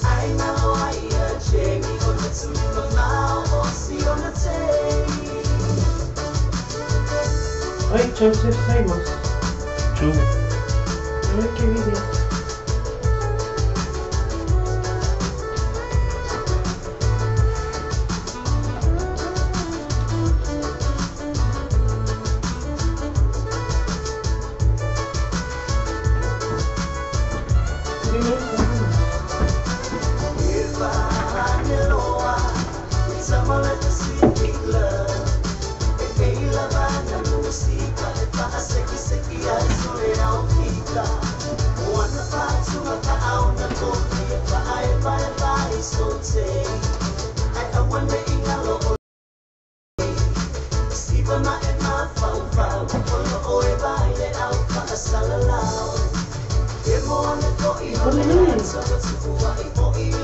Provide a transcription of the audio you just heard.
I know I hear Jamie on the to me now or see on the tape. Oi, Joseph Simons. Chu. A ver qué video. If I know I, someone let the sweet love. If I love I know música, if I say I saw it out kita. One of us who are out the boat, if I so take. I wonder in a low. See when I in my phone, oh, if I get out for a salad. If I want to go, you know, so what's the